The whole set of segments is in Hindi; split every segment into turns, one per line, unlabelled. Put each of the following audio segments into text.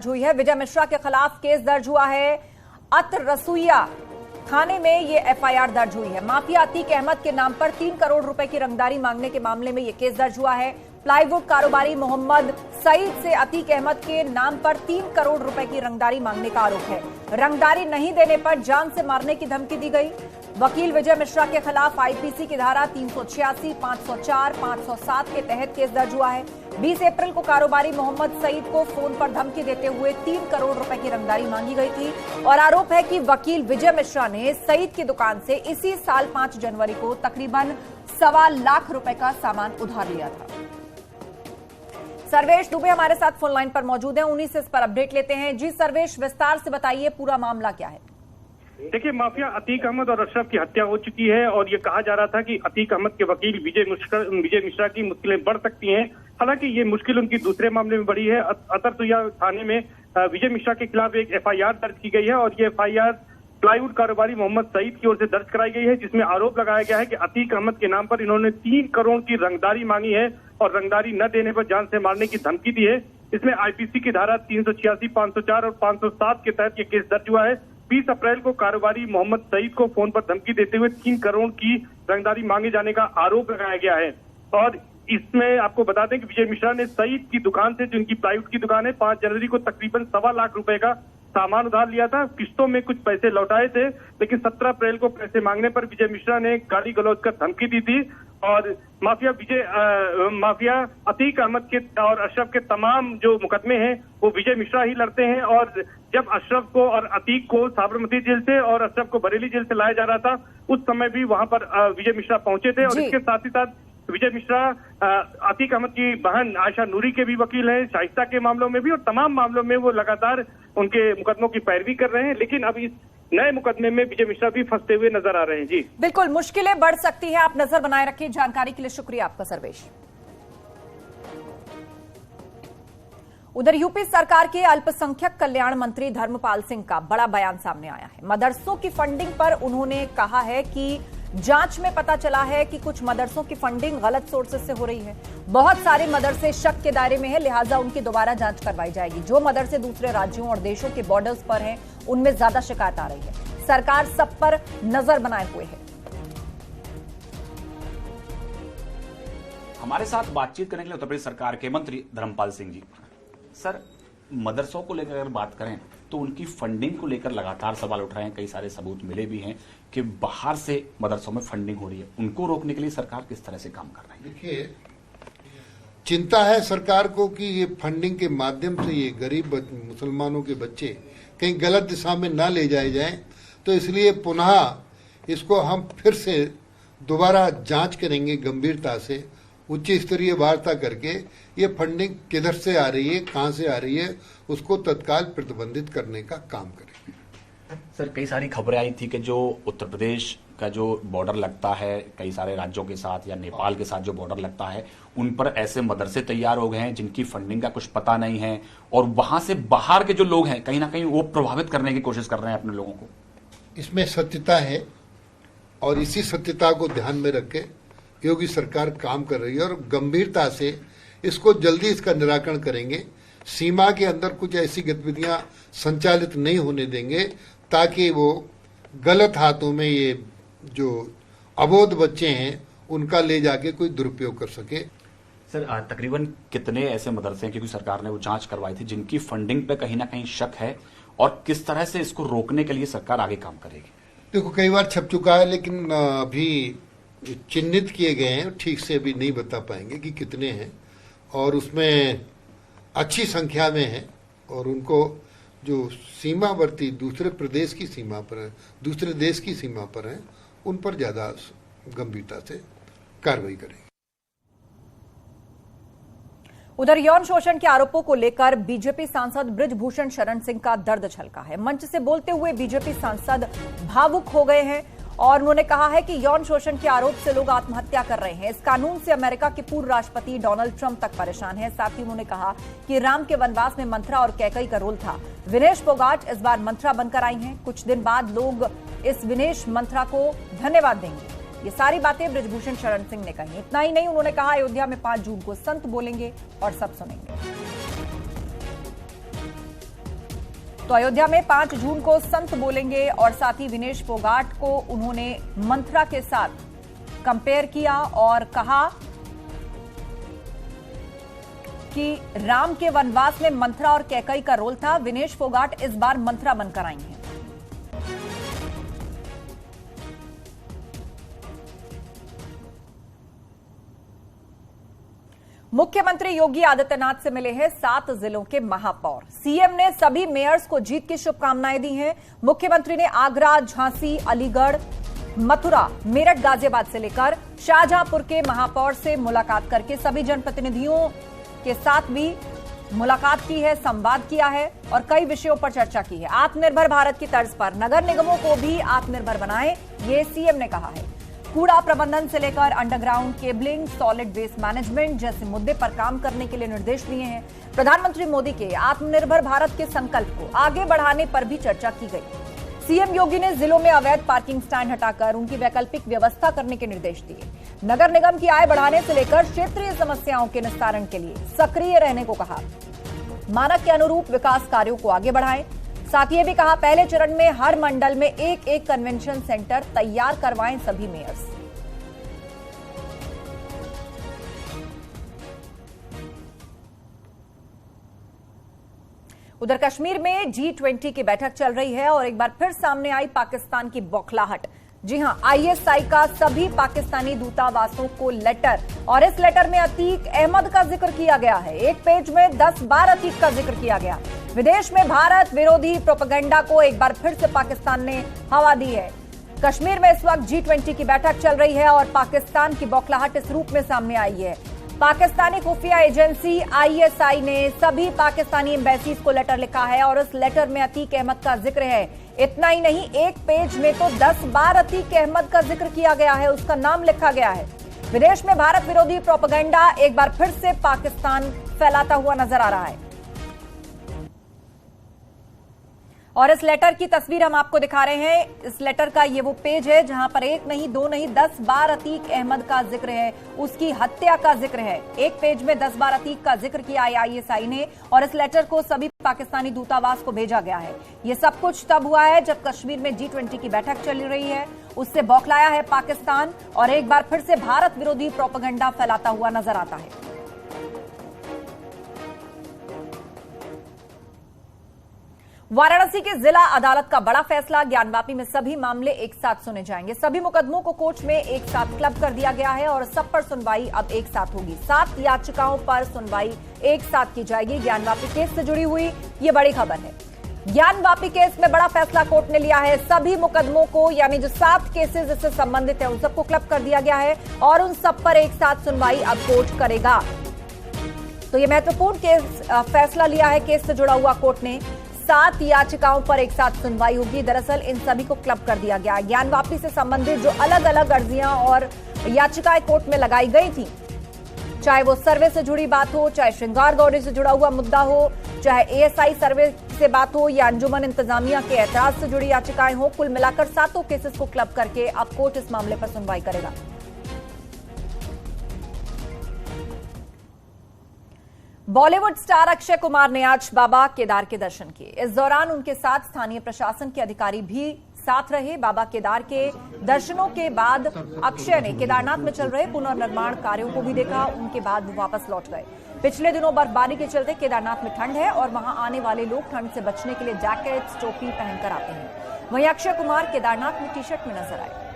हुई है। विजय मिश्रा के खिलाफ केस दर्ज हुआ है। अत रसुइया थाने में ये एफआईआर दर्ज हुई है। माफिया अतीक अहमद के नाम पर 3 करोड़ रुपए की रंगदारी मांगने के मामले में ये केस दर्ज हुआ है। प्लाईवुड कारोबारी मोहम्मद सईद से अतीक अहमद के नाम पर 3 करोड़ रुपए की रंगदारी मांगने का आरोप है। रंगदारी नहीं देने पर जान से मारने की धमकी दी गई। वकील विजय मिश्रा के खिलाफ आईपीसी की धारा 386, 504, 507 के तहत केस दर्ज हुआ है। 20 अप्रैल को कारोबारी मोहम्मद सईद को फोन पर धमकी देते हुए 3 करोड़ रुपए की रंगदारी मांगी गई थी और आरोप है कि वकील विजय मिश्रा ने सईद की दुकान से इसी साल 5 जनवरी को तकरीबन 1.25 लाख रुपए का सामान उधार लिया था। सर्वेश दुबे हमारे साथ फोन लाइन पर मौजूद हैं, उन्हीं से इस पर अपडेट लेते हैं। जी सर्वेश, विस्तार से बताइए पूरा मामला क्या है।
देखिए, माफिया अतीक अहमद और अशरफ की हत्या हो चुकी है और ये कहा जा रहा था कि अतीक अहमद के वकील विजय मिश्रा की मुश्किलें बढ़ सकती हैं। हालांकि ये मुश्किल उनकी दूसरे मामले में बढ़ी है। अतरतुया थाने में विजय मिश्रा के खिलाफ एक एफआईआर दर्ज की गई है और ये एफआईआर प्लाईवुड कारोबारी मोहम्मद सईद की ओर से दर्ज कराई गई है, जिसमें आरोप लगाया गया है कि अतीक अहमद के नाम पर इन्होंने 3 करोड़ की रंगदारी मांगी है और रंगदारी न देने पर जान से मारने की धमकी दी है। इसमें आईपीसी की धारा 386, 504 और 507 के तहत ये केस दर्ज हुआ है। 20 अप्रैल को कारोबारी मोहम्मद सईद को फोन पर धमकी देते हुए 3 करोड़ की रंगदारी मांगे जाने का आरोप लगाया गया है। और इसमें आपको बता दें कि विजय मिश्रा ने सईद की दुकान से, जिनकी प्लाईवुड की दुकान है, 5 जनवरी को तकरीबन 1.25 लाख रुपए का सामान उधार लिया था। किस्तों में कुछ पैसे लौटाए थे, लेकिन 17 अप्रैल को पैसे मांगने पर विजय मिश्रा ने गाली गलौज कर धमकी दी थी और माफिया अतीक अहमद के और अशरफ के तमाम जो मुकदमे हैं वो विजय मिश्रा ही लड़ते हैं। और जब अशरफ को और अतीक को साबरमती जेल से और अशरफ को बरेली जेल से लाया जा रहा था, उस समय भी वहां पर विजय मिश्रा पहुंचे थे। और इसके साथ ही साथ विजय मिश्रा अतीक अहमद की बहन आयशा नूरी के भी वकील हैं, शाइस्ता के मामलों में भी, और तमाम मामलों में वो लगातार उनके मुकदमों की पैरवी कर रहे हैं। लेकिन अब इस नए मुकदमे में विजय मिश्रा भी फंसते हुए नजर आ रहे हैं। जी
बिल्कुल, मुश्किलें बढ़ सकती है, आप नजर बनाए रखिए। जानकारी के लिए शुक्रिया आपका सर्वेश। उधर यूपी सरकार के अल्पसंख्यक कल्याण मंत्री धर्मपाल सिंह का बड़ा बयान सामने आया है। मदरसों की फंडिंग पर उन्होंने कहा है कि जांच में पता चला है कि कुछ मदरसों की फंडिंग गलत सोर्सेज से हो रही है। बहुत सारे मदरसे शक के दायरे में है, लिहाजा उनकी दोबारा जांच करवाई जाएगी। जो मदरसे दूसरे राज्यों और देशों के बॉर्डर्स पर हैं, उनमें ज्यादा शिकायत आ रही है। सरकार सब पर नजर बनाए हुए है।
हमारे साथ बातचीत करने के लिए उत्तर प्रदेश सरकार के मंत्री धर्मपाल सिंह जी। सर, मदरसों को लेकर अगर बात करें तो उनकी फंडिंग को लेकर लगातार सवाल उठ रहे हैं। कई सारे सबूत मिले भी हैं कि बाहर से मदरसों में फंडिंग हो रही है। उनको रोकने के लिए सरकार किस तरह से काम कर रही है?
देखिए, चिंता है सरकार को कि ये फंडिंग के माध्यम से ये गरीब मुसलमानों के बच्चे कहीं गलत दिशा में ना ले जाए जाएं, तो इसलिए पुनः इसको हम फिर से दोबारा जांच करेंगे गंभीरता से, उच्च स्तरीय वार्ता करके ये फंडिंग किधर से आ रही है, कहां से आ रही है, उसको तत्काल प्रतिबंधित करने का काम करेंगे।
सर, कई सारी खबरें आई थी कि जो उत्तर प्रदेश का जो बॉर्डर लगता है कई सारे राज्यों के साथ या नेपाल के साथ जो बॉर्डर लगता है, उन पर ऐसे मदरसे तैयार हो गए हैं जिनकी फंडिंग का कुछ पता नहीं है और वहां से बाहर के जो लोग हैं कहीं ना कहीं वो प्रभावित करने की कोशिश कर रहे हैं अपने लोगों को।
इसमें सत्यता है और इसी सत्यता को ध्यान में रख के योगी सरकार काम कर रही है और गंभीरता से इसको जल्दी इसका निराकरण करेंगे। सीमा के अंदर कुछ ऐसी गतिविधियां संचालित नहीं होने देंगे ताकि वो गलत हाथों में ये जो अबोध बच्चे हैं उनका ले जाके कोई दुरुपयोग कर सके।
सर, तकरीबन कितने ऐसे मदरसे हैं, क्योंकि सरकार ने वो जांच करवाई थी, जिनकी फंडिंग पे कहीं ना कहीं शक है और किस तरह से इसको रोकने के लिए सरकार आगे काम करेगी?
देखो, कई बार छप चुका है लेकिन अभी चिन्हित किए गए हैं, ठीक से अभी नहीं बता पाएंगे कि कितने हैं और उसमें अच्छी संख्या में है और उनको जो सीमावर्ती दूसरे प्रदेश की सीमा पर है, दूसरे देश की सीमा पर है, उन पर ज्यादा गंभीरता से कार्रवाई करेंगे।
उधर यौन शोषण के आरोपों को लेकर बीजेपी सांसद बृजभूषण शरण सिंह का दर्द छलका है। मंच से बोलते हुए बीजेपी सांसद भावुक हो गए हैं और उन्होंने कहा है कि यौन शोषण के आरोप से लोग आत्महत्या कर रहे हैं। इस कानून से अमेरिका के पूर्व राष्ट्रपति डोनाल्ड ट्रंप तक परेशान है। साथ ही उन्होंने कहा कि राम के वनवास में मंथरा और कैकई का रोल था। विनेश फोगाट इस बार मंथरा बनकर आई हैं। कुछ दिन बाद लोग इस विनेश मंथरा को धन्यवाद देंगे। ये सारी बातें बृजभूषण शरण सिंह ने कही। इतना ही नहीं, उन्होंने कहा अयोध्या में 5 जून को संत बोलेंगे और सब सुनेंगे। तो अयोध्या में 5 जून को संत बोलेंगे और साथ ही विनेश फोगाट को उन्होंने मंत्रा के साथ कंपेयर किया और कहा कि राम के वनवास में मंत्रा और कैकई का रोल था। विनेश फोगाट इस बार मंत्रा बनकर आई हैं। मुख्यमंत्री योगी आदित्यनाथ से मिले हैं 7 जिलों के महापौर। सीएम ने सभी मेयर्स को जीत की शुभकामनाएं दी हैं। मुख्यमंत्री ने आगरा, झांसी, अलीगढ़, मथुरा, मेरठ, गाजियाबाद से लेकर शाहजहांपुर के महापौर से मुलाकात करके सभी जनप्रतिनिधियों के साथ भी मुलाकात की है, संवाद किया है और कई विषयों पर चर्चा की है। आत्मनिर्भर भारत की तर्ज पर नगर निगमों को भी आत्मनिर्भर बनाएं, ये सीएम ने कहा है। कूड़ा प्रबंधन से लेकर underground cabling, solid waste management जैसे मुद्दे पर काम करने के लिए निर्देश दिए हैं। प्रधानमंत्री मोदी के आत्मनिर्भर भारत के संकल्प को आगे बढ़ाने पर भी चर्चा की गई। सीएम योगी ने जिलों में अवैध पार्किंग स्टैंड हटाकर उनकी वैकल्पिक व्यवस्था करने के निर्देश दिए। नगर निगम की आय बढ़ाने से लेकर क्षेत्रीय समस्याओं के निस्तारण के लिए सक्रिय रहने को कहा। मानक के अनुरूप विकास कार्यों को आगे बढ़ाएं। साथ ही ये भी कहा, पहले चरण में हर मंडल में एक कन्वेंशन सेंटर तैयार करवाएं सभी मेयर्स। उधर कश्मीर में G20 की बैठक चल रही है और एक बार फिर सामने आई पाकिस्तान की बौखलाहट। जी हां, ISI का सभी पाकिस्तानी दूतावासों को लेटर और इस लेटर में अतीक अहमद का जिक्र किया गया है। एक पेज में 10 बार अतीक का जिक्र किया गया। विदेश में भारत विरोधी प्रोपेगेंडा को एक बार फिर से पाकिस्तान ने हवा दी है। कश्मीर में इस वक्त G20 की बैठक चल रही है और पाकिस्तान की बौखलाहट इस रूप में सामने आई है। पाकिस्तानी खुफिया एजेंसी ISI ने सभी पाकिस्तानी एम्बेसीज को लेटर लिखा है और उस लेटर में अतीक अहमद का जिक्र है। इतना ही नहीं, एक पेज में तो 10 बार अतीक अहमद का जिक्र किया गया है, उसका नाम लिखा गया है। विदेश में भारत विरोधी प्रोपेगेंडा एक बार फिर से पाकिस्तान फैलाता हुआ नजर आ रहा है। और इस लेटर की तस्वीर हम आपको दिखा रहे हैं। इस लेटर का ये वो पेज है जहां पर 1 नहीं 2 नहीं 10 बार अतीक अहमद का जिक्र है, उसकी हत्या का जिक्र है। एक पेज में 10 बार अतीक का जिक्र किया ISI ने और इस लेटर को सभी पाकिस्तानी दूतावास को भेजा गया है। ये सब कुछ तब हुआ है जब कश्मीर में G20 की बैठक चल रही है। उससे बौखलाया है पाकिस्तान और एक बार फिर से भारत विरोधी प्रोपेगेंडा फैलाता हुआ नजर आता है। वाराणसी के जिला अदालत का बड़ा फैसला, ज्ञानवापी में सभी मामले एक साथ सुने जाएंगे। सभी मुकदमों को कोर्ट में एक साथ क्लब कर दिया गया है और सब पर सुनवाई अब एक साथ होगी। 7 याचिकाओं पर सुनवाई एक साथ की जाएगी। ज्ञानवापी केस से जुड़ी हुई ये बड़ी खबर है। ज्ञानवापी केस में बड़ा फैसला कोर्ट ने लिया है। सभी मुकदमों को, यानी जो 7 केसेस इससे संबंधित है, उन सबको क्लब कर दिया गया है और उन सब पर एक साथ सुनवाई अब कोर्ट करेगा। तो ये महत्वपूर्ण फैसला लिया है केस से जुड़ा हुआ कोर्ट ने। 7 याचिकाओं पर एक साथ सुनवाई होगी। दरअसल इन सभी को क्लब कर दिया गया। ज्ञानवापी से संबंधित जो अलग अलग अर्जियां और याचिकाएं कोर्ट में लगाई गई थी, चाहे वो सर्वे से जुड़ी बात हो, चाहे श्रृंगार गौरी से जुड़ा हुआ मुद्दा हो, चाहे ASI सर्वे से बात हो या अंजुमन इंतजामिया के एतराज से जुड़ी याचिकाएं हो, कुल मिलाकर 7 केसेस को क्लब करके अब कोर्ट इस मामले पर सुनवाई करेगा। बॉलीवुड स्टार अक्षय कुमार ने आज बाबा केदार के दर्शन किए। इस दौरान उनके साथ स्थानीय प्रशासन के अधिकारी भी साथ रहे। बाबा केदार के दर्शनों के बाद अक्षय ने केदारनाथ में चल रहे पुनर्निर्माण कार्यों को भी देखा। उनके बाद वो वापस लौट गए। पिछले दिनों बर्फबारी के चलते केदारनाथ में ठंड है और वहां आने वाले लोग ठंड से बचने के लिए जैकेट्स, टोपी पहनकर आते हैं। वहीं अक्षय कुमार केदारनाथ में टी-शर्ट में नजर आए।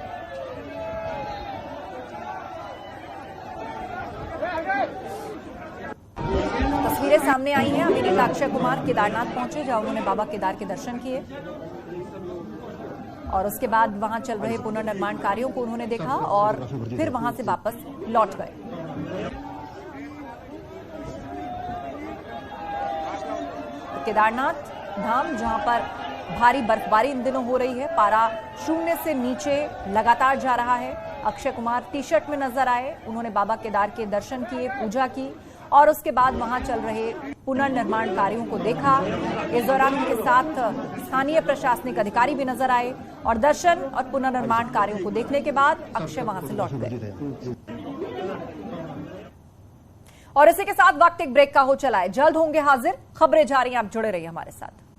तस्वीरें सामने आई हैं। अभी अक्षय कुमार केदारनाथ पहुंचे जहां उन्होंने बाबा केदार के दर्शन किए और उसके बाद वहां चल रहे पुनर्निर्माण कार्यों को उन्होंने देखा और फिर वहां से वापस लौट गए। केदारनाथ धाम जहां पर भारी बर्फबारी इन दिनों हो रही है, पारा 0 से नीचे लगातार जा रहा है। अक्षय कुमार टी-शर्ट में नजर आए। उन्होंने बाबा केदार के दर्शन किए, पूजा की और उसके बाद वहां चल रहे पुनर्निर्माण कार्यों को देखा। इस दौरान उनके साथ स्थानीय प्रशासनिक अधिकारी भी नजर आए और दर्शन और पुनर्निर्माण कार्यों को देखने के बाद अक्षय वहां से लौट गए। और इसी के साथ वक्त एक ब्रेक का हो चला है। जल्द होंगे हाजिर। खबरें जारी हैं, आप जुड़े रहिए हमारे साथ।